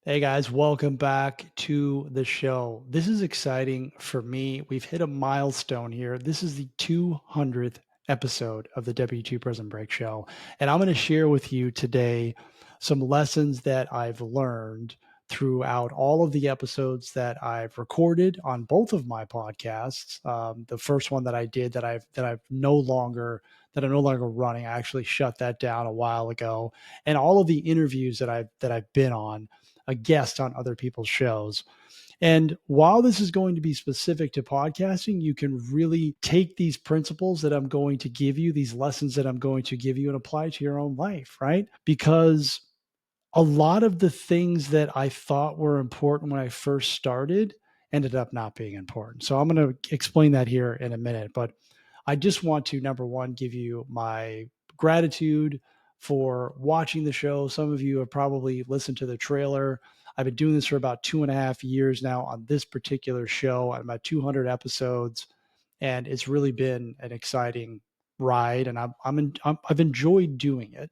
Hey guys, welcome back to the show. This is exciting for me. We've hit a milestone here. This is the 200th episode of the W2 Prison Break Show. And I'm going to share with you today some lessons that I've learned throughout all of the episodes that I've recorded on both of my podcasts. The first one that I did that I'm no longer running. I actually shut that down a while ago. And all of the interviews that I've been on, a guest on other people's shows. And while this is going to be specific to podcasting, you can really take these principles that I'm going to give you, these lessons that I'm going to give you, and apply to your own life, right? Because a lot of the things that I thought were important when I first started ended up not being important. So I'm going to explain that here in a minute. But I just want to, number one, give you my gratitude for watching the show. Some of you have probably listened to the trailer. I've been doing this for about 2.5 years now on this particular show. I'm at 200 episodes, and it's really been an exciting ride. And I've enjoyed doing it,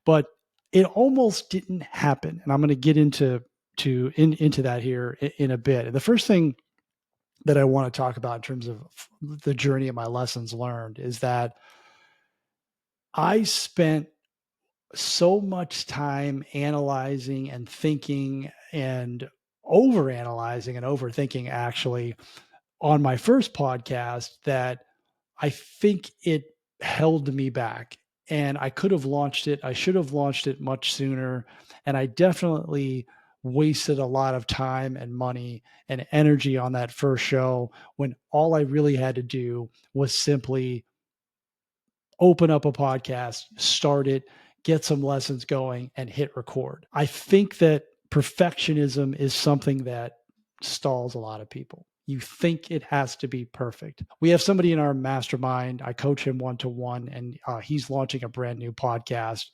but it almost didn't happen. And I'm going to get into that here in a bit. And the first thing that I want to talk about in terms of the journey of my lessons learned is that I spent so much time analyzing and thinking and overanalyzing and overthinking actually on my first podcast that I think it held me back. And I could have launched it. I should have launched it much sooner. And I definitely wasted a lot of time and money and energy on that first show when all I really had to do was simply open up a podcast, start it, get some lessons going, and hit record. I think that perfectionism is something that stalls a lot of people. You think it has to be perfect. We have somebody in our mastermind. I coach him one to one, and he's launching a brand new podcast.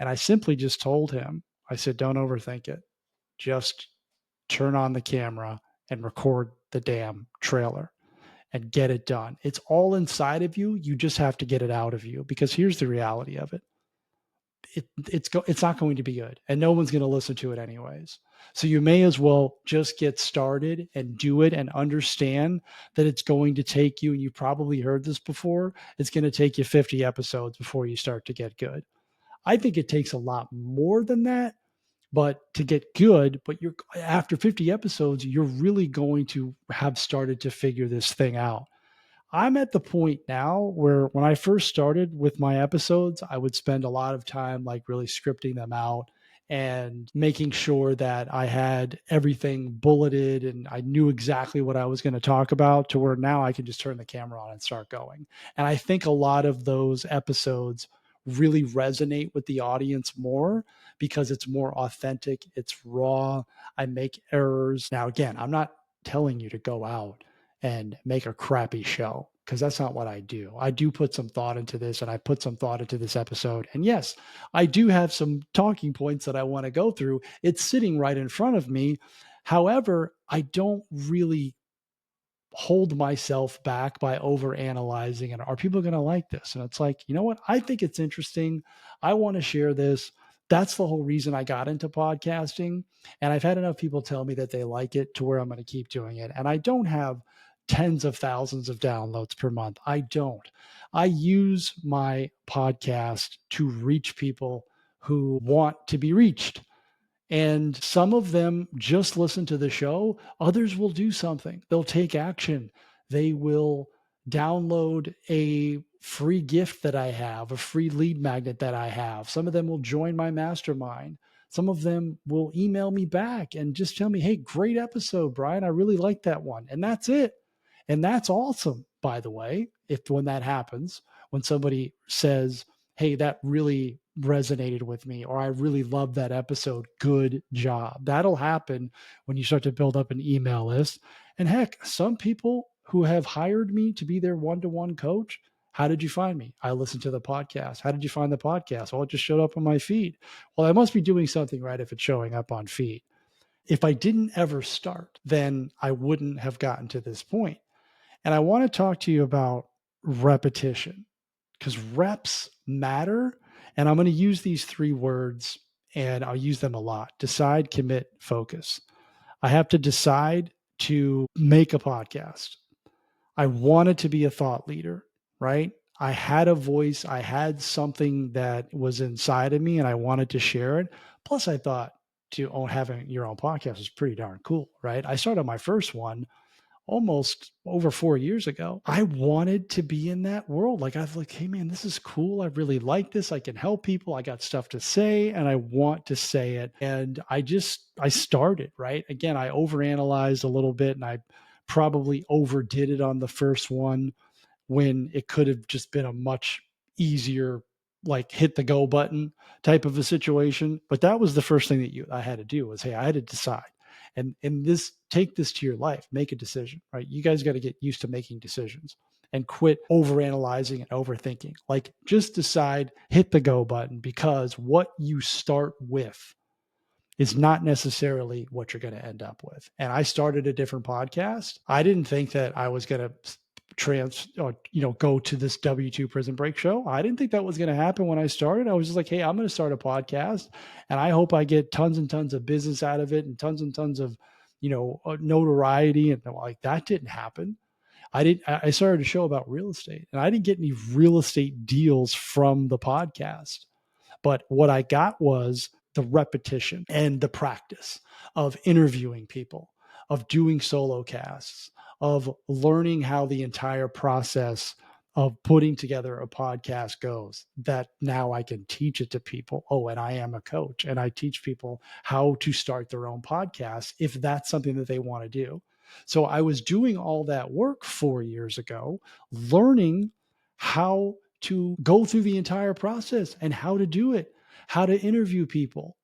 And I simply just told him, I said, don't overthink it. Just turn on the camera and record the damn trailer and get it done. It's all inside of you. You just have to get it out of you, because here's the reality of it. It's not going to be good, and no one's going to listen to it anyways. So you may as well just get started and do it, and understand that it's going to take you, and you probably heard this before, it's going to take you 50 episodes before you start to get good. I think it takes a lot more than that, but to get good, but you're after 50 episodes, you're really going to have started to figure this thing out. I'm at the point now where when I first started with my episodes, I would spend a lot of time like really scripting them out and making sure that I had everything bulleted and I knew exactly what I was going to talk about, to where now I can just turn the camera on and start going. And I think a lot of those episodes really resonate with the audience more because it's more authentic, it's raw. I make errors. Now, again, I'm not telling you to go out and make a crappy show, because that's not what I do. I do put some thought into this, and I put some thought into this episode. And yes, I do have some talking points that I want to go through. It's sitting right in front of me. However, I don't really hold myself back by over analyzing, and are people going to like this? And it's like, you know what? I think it's interesting. I want to share this. That's the whole reason I got into podcasting. And I've had enough people tell me that they like it to where I'm going to keep doing it. And I don't have tens of thousands of downloads per month. I don't. I use my podcast to reach people who want to be reached. And some of them just listen to the show. Others will do something. They'll take action. They will download a free gift that I have, a free lead magnet that I have. Some of them will join my mastermind. Some of them will email me back and just tell me, hey, great episode, Brian. I really like that one. And that's it. And that's awesome, by the way, if when that happens, when somebody says, hey, that really resonated with me, or I really love that episode. Good job. That'll happen when you start to build up an email list. And heck, some people who have hired me to be their one-to-one coach, how did you find me? I listened to the podcast. How did you find the podcast? Well, it just showed up on my feed. Well, I must be doing something right if it's showing up on feed. If I didn't ever start, then I wouldn't have gotten to this point. And I want to talk to you about repetition, because reps matter. And I'm going to use these three words and I'll use them a lot. Decide, commit, focus. I have to decide to make a podcast. I wanted to be a thought leader, right? I had a voice, I had something that was inside of me and I wanted to share it. Plus, I thought having your own podcast is pretty darn cool, right? I started my first one almost over 4 years ago. I wanted to be in that world. Like I was like, hey man, this is cool. I really like this. I can help people. I got stuff to say and I want to say it. And I started, right? Again, I overanalyzed a little bit and I probably overdid it on the first one when it could have just been a much easier, like hit the go button type of a situation. But that was the first thing that I had to do was, hey, I had to decide. And this, take this to your life, make a decision, right? You guys got to get used to making decisions and quit overanalyzing and overthinking. Like just decide, hit the go button, because what you start with is not necessarily what you're going to end up with. And I started a different podcast. I didn't think that I was going to go to this W2 Prison Break show. I didn't think that was going to happen when I started. I was just like, hey, I'm going to start a podcast and I hope I get tons and tons of business out of it and tons of, notoriety. And like that didn't happen. I started a show about real estate and I didn't get any real estate deals from the podcast. But what I got was the repetition and the practice of interviewing people, of doing solo casts, of learning how the entire process of putting together a podcast goes, that now I can teach it to people. Oh, and I am a coach and I teach people how to start their own podcast if that's something that they want to do. So I was doing all that work 4 years ago, learning how to go through the entire process and how to do it, how to interview people,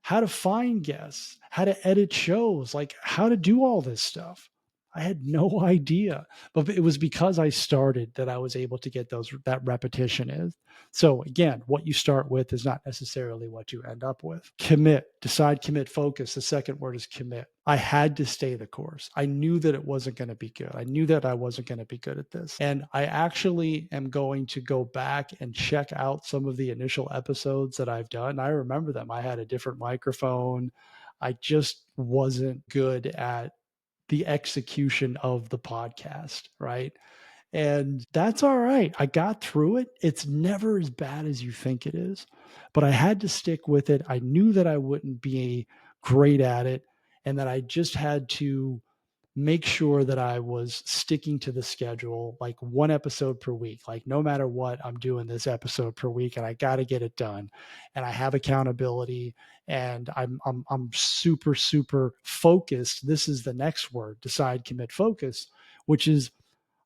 how to find guests, how to edit shows, like how to do all this stuff. I had no idea, but it was because I started that I was able to get that repetition in. So again, what you start with is not necessarily what you end up with. Commit, decide, commit, focus. The second word is commit. I had to stay the course. I knew that it wasn't going to be good. I knew that I wasn't going to be good at this. And I actually am going to go back and check out some of the initial episodes that I've done. I remember them. I had a different microphone. I just wasn't good at the execution of the podcast, right? And that's all right. I got through it. It's never as bad as you think it is, but I had to stick with it. I knew that I wouldn't be great at it and that I just had to make sure that I was sticking to the schedule, like one episode per week. Like no matter what, I'm doing this episode per week and I got to get it done. And I have accountability and I'm super focused. This is the next word, decide, commit, focus, which is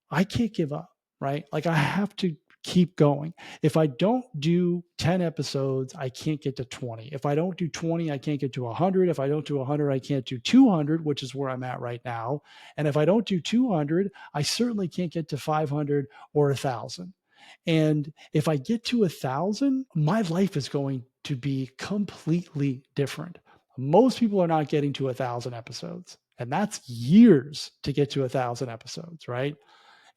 I can't give up, right? Like I have to keep going. If I don't do 10 episodes, I can't get to 20. If I don't do 20, I can't get to 100. If I don't do 100, I can't do 200, which is where I'm at right now. And if I don't do 200, I certainly can't get to 500 or 1,000. And if I get to 1,000, my life is going to be completely different. Most people are not getting to 1,000 episodes, and that's years to get to 1,000 episodes, right?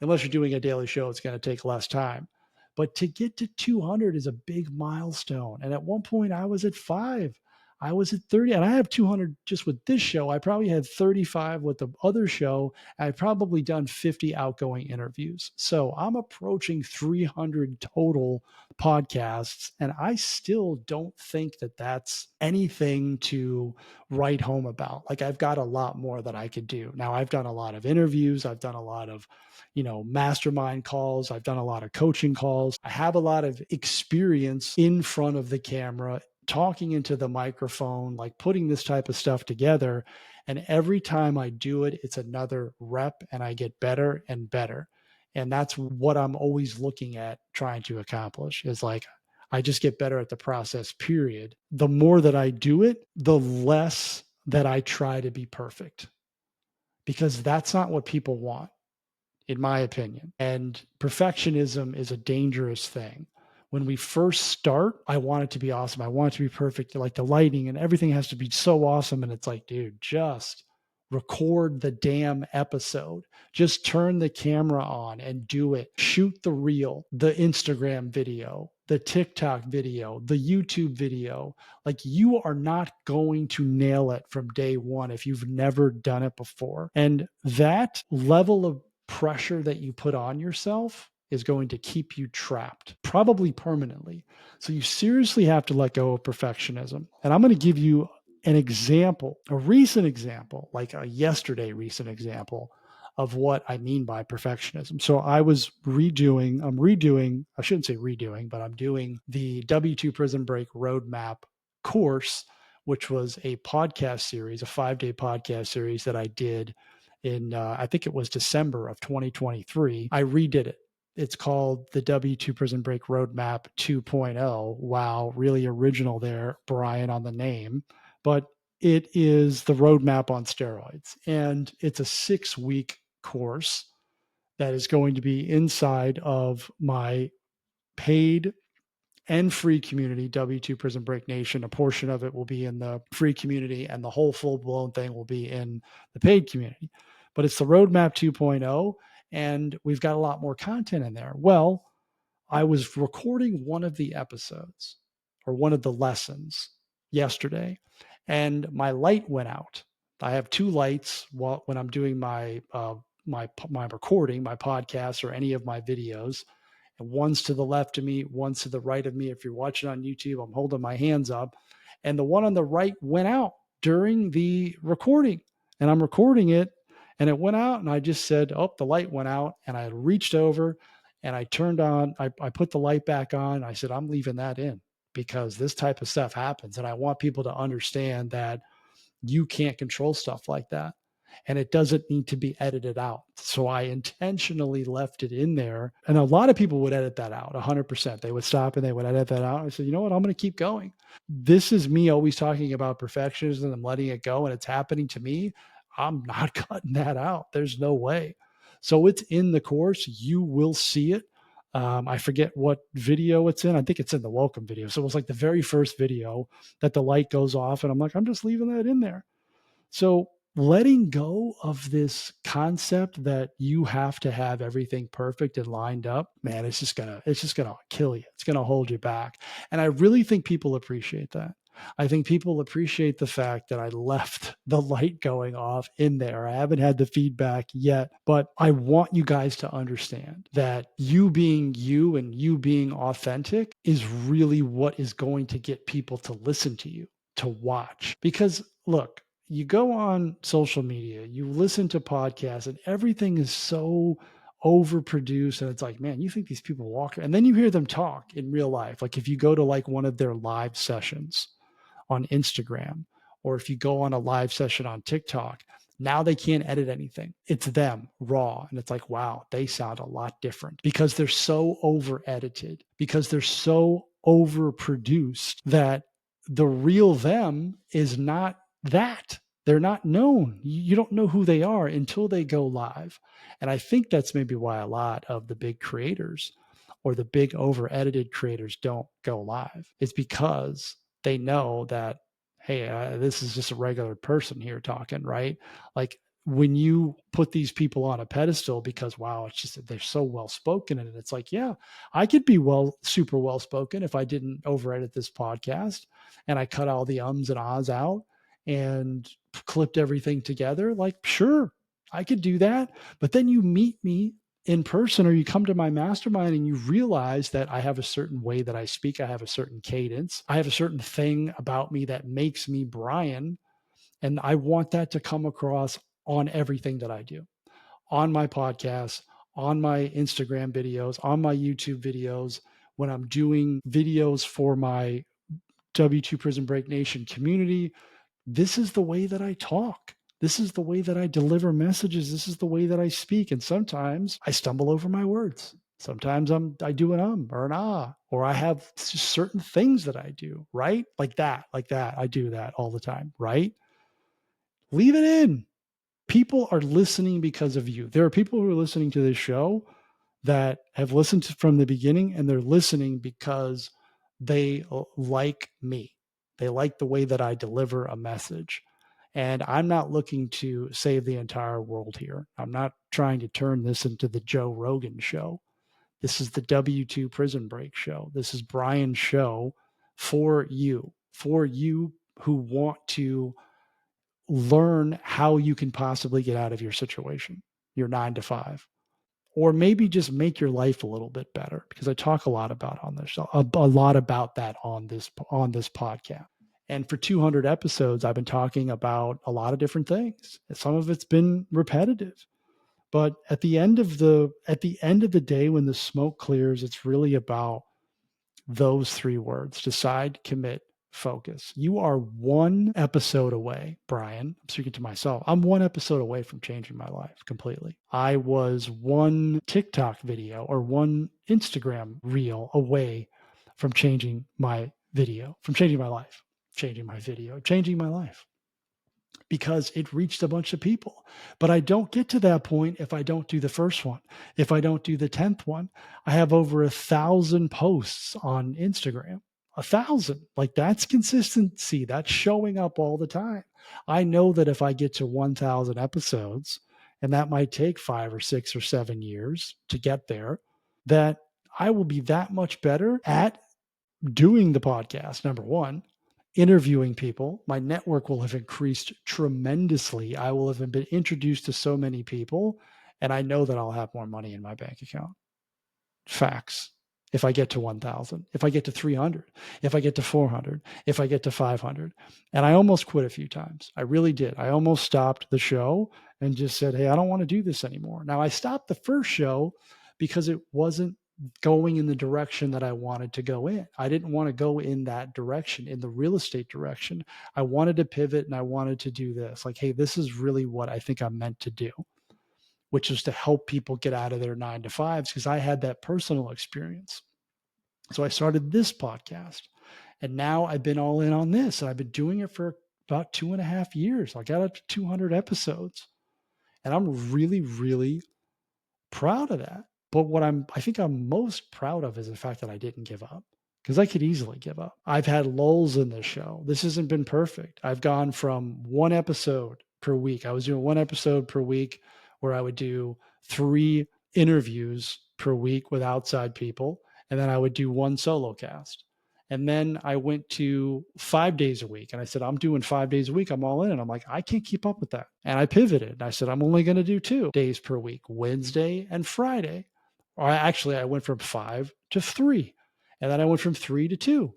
Unless you're doing a daily show, it's going to take less time. But to get to 200 is a big milestone. And at one point, I was at 5. I was at 30, and I have 200 just with this show. I probably had 35 with the other show. I've probably done 50 outgoing interviews. So I'm approaching 300 total podcasts, and I still don't think that that's anything to write home about. Like I've got a lot more that I could do. Now I've done a lot of interviews. I've done a lot of mastermind calls. I've done a lot of coaching calls. I have a lot of experience in front of the camera, talking into the microphone, like putting this type of stuff together. And every time I do it, it's another rep and I get better and better. And that's what I'm always looking at trying to accomplish is like, I just get better at the process, period. The more that I do it, the less that I try to be perfect because that's not what people want, in my opinion. And perfectionism is a dangerous thing. When we first start, I want it to be awesome. I want it to be perfect. Like the lighting and everything has to be so awesome. And it's like, dude, just record the damn episode. Just turn the camera on and do it. Shoot the reel, the Instagram video, the TikTok video, the YouTube video. Like you are not going to nail it from day one if you've never done it before. And that level of pressure that you put on yourself is going to keep you trapped, probably permanently. So you seriously have to let go of perfectionism. And I'm going to give you an example, a recent example, like a yesterday recent example of what I mean by perfectionism. So I'm redoing, I shouldn't say redoing, but I'm doing the W2 Prison Break Roadmap course, which was a podcast series, a 5-day podcast series that I did in, I think it was December of 2023. I redid it. It's called the W2 Prison Break Roadmap 2.0. Wow, really original there, Brian, on the name. But it is the roadmap on steroids. And it's a 6-week course that is going to be inside of my paid and free community, W2 Prison Break Nation. A portion of it will be in the free community, and the whole full blown thing will be in the paid community. But it's the Roadmap 2.0, and we've got a lot more content in there. Well, I was recording one of the episodes or one of the lessons yesterday, and my light went out. I have two lights when I'm doing my recording, my podcast, or any of my videos. And one's to the left of me, one's to the right of me. If you're watching on YouTube, I'm holding my hands up, and the one on the right went out during the recording, and I'm recording it, and it went out, and I just said, "Oh, the light went out," and I reached over and I turned on, I put the light back on. I said, I'm leaving that in because this type of stuff happens. And I want people to understand that you can't control stuff like that. And it doesn't need to be edited out. So I intentionally left it in there. And a lot of people would edit that out 100%. They would stop and they would edit that out. I said, you know what? I'm going to keep going. This is me always talking about perfectionism and letting it go. And it's happening to me. I'm not cutting that out. There's no way. So it's in the course. You will see it. I forget what video it's in. I think it's in the welcome video. So it was like the very first video that the light goes off. And I'm like, I'm just leaving that in there. So letting go of this concept that you have to have everything perfect and lined up, man, it's just gonna kill you. It's gonna hold you back. And I really think people appreciate that. I think people appreciate the fact that I left the light going off in there. I haven't had the feedback yet, but I want you guys to understand that you being you and you being authentic is really what is going to get people to listen to you, to watch. Because look, you go on social media, you listen to podcasts, and everything is so overproduced. And it's like, man, you think these people walk, and then you hear them talk in real life. Like if you go to like one of their live sessions on Instagram, or if you go on a live session on TikTok, now they can't edit anything. It's them raw. And it's like, wow, they sound a lot different because they're so over edited, because they're so overproduced that the real them is not that. They're not known. You don't know who they are until they go live. And I think that's maybe why a lot of the big creators or the big over edited creators don't go live. It's because they know that, hey, this is just a regular person here talking, right? Like when you put these people on a pedestal because, wow, it's just they're so well spoken. And it's like, yeah, I could be super well spoken if I didn't over edit this podcast and I cut all the ums and ahs out and clipped everything together. Like, sure, I could do that. But then you meet me in person or you come to my mastermind and you realize that I have a certain way that I speak. I have a certain cadence. I have a certain thing about me that makes me Brian. And I want that to come across on everything that I do, on my podcast, on my Instagram videos, on my YouTube videos, when I'm doing videos for my W2 Prison Break Nation community. This is the way that I talk. This is the way that I deliver messages. This is the way that I speak. And sometimes I stumble over my words. Sometimes I do an or an ah, or I have certain things that I do, right? Like that. I do that all the time, right? Leave it in. People are listening because of you. There are people who are listening to this show that have listened from the beginning and they're listening because they like me. They like the way that I deliver a message. And I'm not looking to save the entire world here. I'm not trying to turn this into the Joe Rogan show. This is the W2 Prison Break show. This is Brian's show for you who want to learn how you can possibly get out of your situation, your 9 to 5, or maybe just make your life a little bit better, because I talk a lot about on this show, a lot about that on this podcast. And for 200 episodes, I've been talking about a lot of different things. Some of it's been repetitive, but at the end of the day, when the smoke clears, it's really about those 3 words: decide, commit, focus. You are 1 episode away, Brian. I'm speaking to myself. I'm 1 episode away from changing my life completely. I was 1 TikTok video or 1 Instagram reel away from changing my video, from changing my life, changing my video, changing my life, because it reached a bunch of people. But I don't get to that point if I don't do the first one, if I don't do the 10th one. I have over 1,000 posts on Instagram. 1,000. Like, that's consistency. That's showing up all the time. I know that if I get to 1,000 episodes, and that might take 5 or 6 or 7 years to get there, that I will be that much better at doing the podcast, number one, interviewing people. My network will have increased tremendously. I will have been introduced to so many people, and I know that I'll have more money in my bank account. Facts. If I get to 1,000, if I get to 300, if I get to 400, if I get to 500. And I almost quit a few times. I really did. I almost stopped the show and just said, hey, I don't want to do this anymore. Now, I stopped the first show because it wasn't going in the direction that I wanted to go in. I didn't want to go in that direction, in the real estate direction. I wanted to pivot, and I wanted to do this. Like, hey, this is really what I think I'm meant to do, which is to help people get out of their 9 to 5s, because I had that personal experience. So I started this podcast, and now I've been all in on this, and I've been doing it for about 2.5 years. I got up to 200 episodes, and I'm really, really proud of that. But what I think I'm most proud of is the fact that I didn't give up, because I could easily give up. I've had lulls in this show. This hasn't been perfect. I've gone from 1 episode per week. I was doing 1 episode per week where I would do 3 interviews per week with outside people, and then I would do 1 solo cast. And then I went to 5 days a week, and I said, I'm doing 5 days a week. I'm all in. And I'm like, I can't keep up with that. And I pivoted. I said, I'm only going to do 2 days per week, Wednesday and Friday. Or actually, I went from 5 to 3. And then I went from 3 to 2.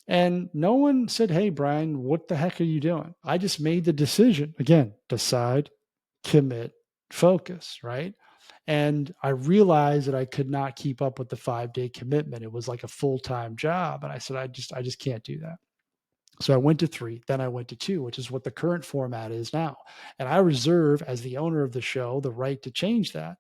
And no one said, hey, Brian, what the heck are you doing? I just made the decision. Again, decide, commit, focus, right? And I realized that I could not keep up with the 5-day commitment. It was like a full-time job. And I said, I just can't do that. So I went to 3, then I went to 2, which is what the current format is now. And I reserve, as the owner of the show, the right to change that.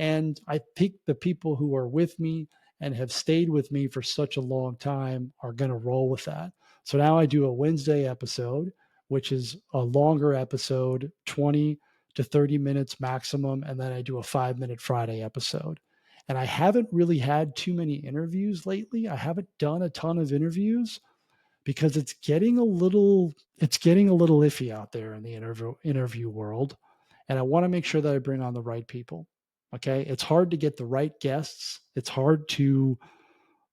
And I think the people who are with me and have stayed with me for such a long time are going to roll with that. So now I do a Wednesday episode, which is a longer episode, 20 to 30 minutes maximum. And then I do a 5-minute Friday episode. And I haven't really had too many interviews lately. I haven't done a ton of interviews because it's getting a little iffy out there in the interview world. And I want to make sure that I bring on the right people. Okay. It's hard to get the right guests. It's hard to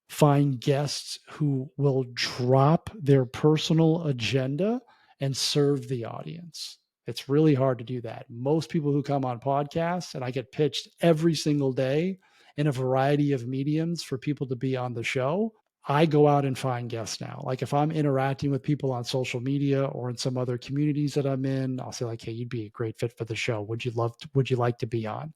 find guests who will drop their personal agenda and serve the audience. It's really hard to do that. Most people who come on podcasts, and I get pitched every single day in a variety of mediums for people to be on the show, I go out and find guests now. Like, if I'm interacting with people on social media or in some other communities that I'm in, I'll say, like, hey, you'd be a great fit for the show. Would you like to be on?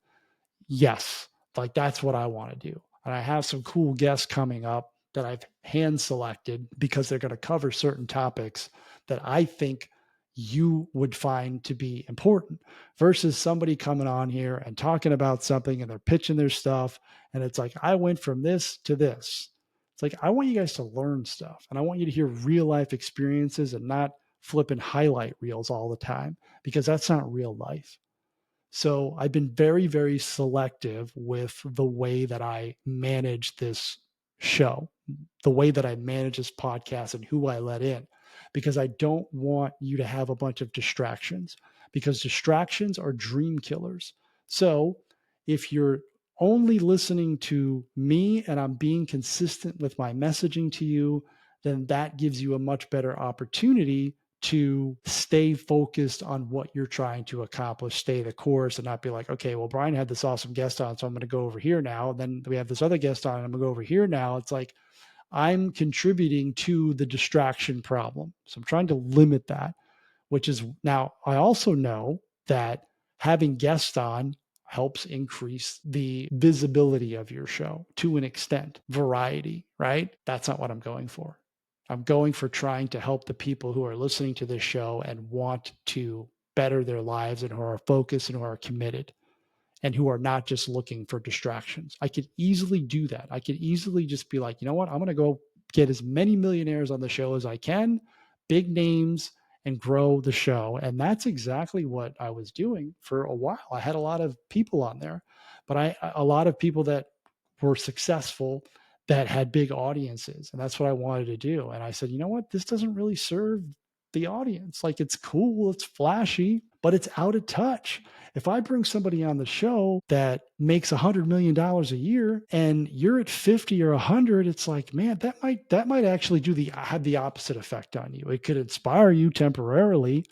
Yes. Like, that's what I want to do. And I have some cool guests coming up that I've hand selected because they're going to cover certain topics that I think you would find to be important, versus somebody coming on here and talking about something and they're pitching their stuff. And it's like, I went from this to this. It's like, I want you guys to learn stuff, and I want you to hear real life experiences and not flipping highlight reels all the time, because that's not real life. So I've been very, very selective with the way that I manage this show, the way that I manage this podcast, and who I let in, because I don't want you to have a bunch of distractions, because distractions are dream killers. So if you're only listening to me and I'm being consistent with my messaging to you, then that gives you a much better opportunity to stay focused on what you're trying to accomplish, stay the course, and not be like, okay, well, Brian had this awesome guest on, so I'm going to go over here now. And then we have this other guest on, and I'm going to go over here now. It's like I'm contributing to the distraction problem. So I'm trying to limit that, which is now I also know that having guests on helps increase the visibility of your show to an extent, variety, right? That's not what I'm going for. I'm going for trying to help the people who are listening to this show and want to better their lives and who are focused and who are committed and who are not just looking for distractions. I could easily do that. I could easily just be like, you know what? I'm going to go get as many millionaires on the show as I can, big names, and grow the show. And that's exactly what I was doing for a while. I had a lot of people on there, but a lot of people that were successful that had big audiences. And that's what I wanted to do. And I said, you know what? This doesn't really serve the audience. Like it's cool, it's flashy, but it's out of touch. If I bring somebody on the show that makes $100 million a year and you're at 50 or 100, it's like, man, that might actually have the opposite effect on you. It could inspire you temporarily,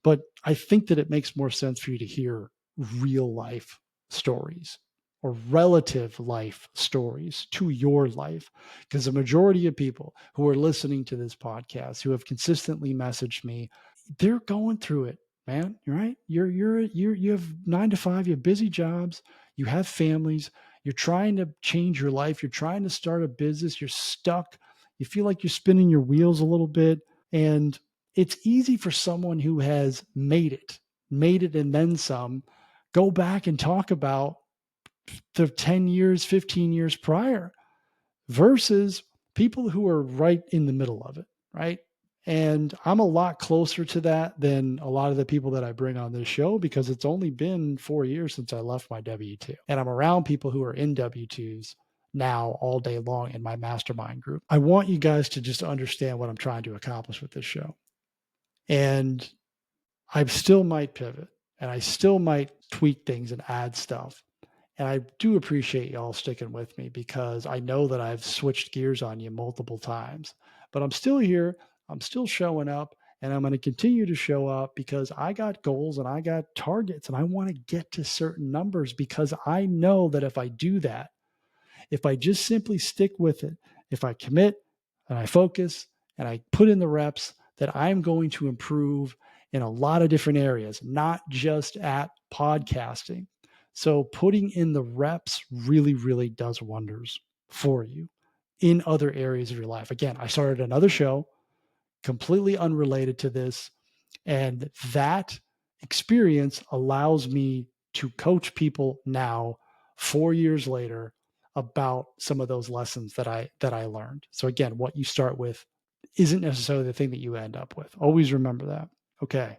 but I think that it makes more sense for you to hear real life stories or relative life stories to your life. Because the majority of people who are listening to this podcast, who have consistently messaged me, they're going through it, man. You're right. You have 9 to 5, you have busy jobs, you have families, you're trying to change your life, you're trying to start a business, you're stuck, you feel like you're spinning your wheels a little bit. And it's easy for someone who has made it and then some, go back and talk about the 10 years, 15 years prior versus people who are right in the middle of it, right? And I'm a lot closer to that than a lot of the people that I bring on this show because it's only been 4 years since I left my W 2. And I'm around people who are in W 2s now all day long in my mastermind group. I want you guys to just understand what I'm trying to accomplish with this show. And I still might pivot and I still might tweak things and add stuff. And I do appreciate y'all sticking with me because I know that I've switched gears on you multiple times, but I'm still here. I'm still showing up and I'm going to continue to show up because I got goals and I got targets and I want to get to certain numbers because I know that if I do that, if I just simply stick with it, if I commit and I focus and I put in the reps, that I'm going to improve in a lot of different areas, not just at podcasting. So putting in the reps really, really does wonders for you in other areas of your life. Again, I started another show completely unrelated to this, and that experience allows me to coach people now 4 years later about some of those lessons that I learned. So again, what you start with isn't necessarily the thing that you end up with. Always remember that. Okay.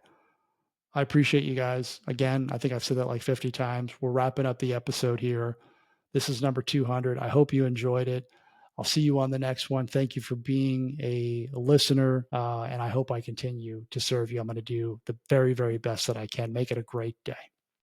I appreciate you guys. Again, I think I've said that like 50 times. We're wrapping up the episode here. This is number 200. I hope you enjoyed it. I'll see you on the next one. Thank you for being a listener. And I hope I continue to serve you. I'm going to do the very, very best that I can. Make it a great day.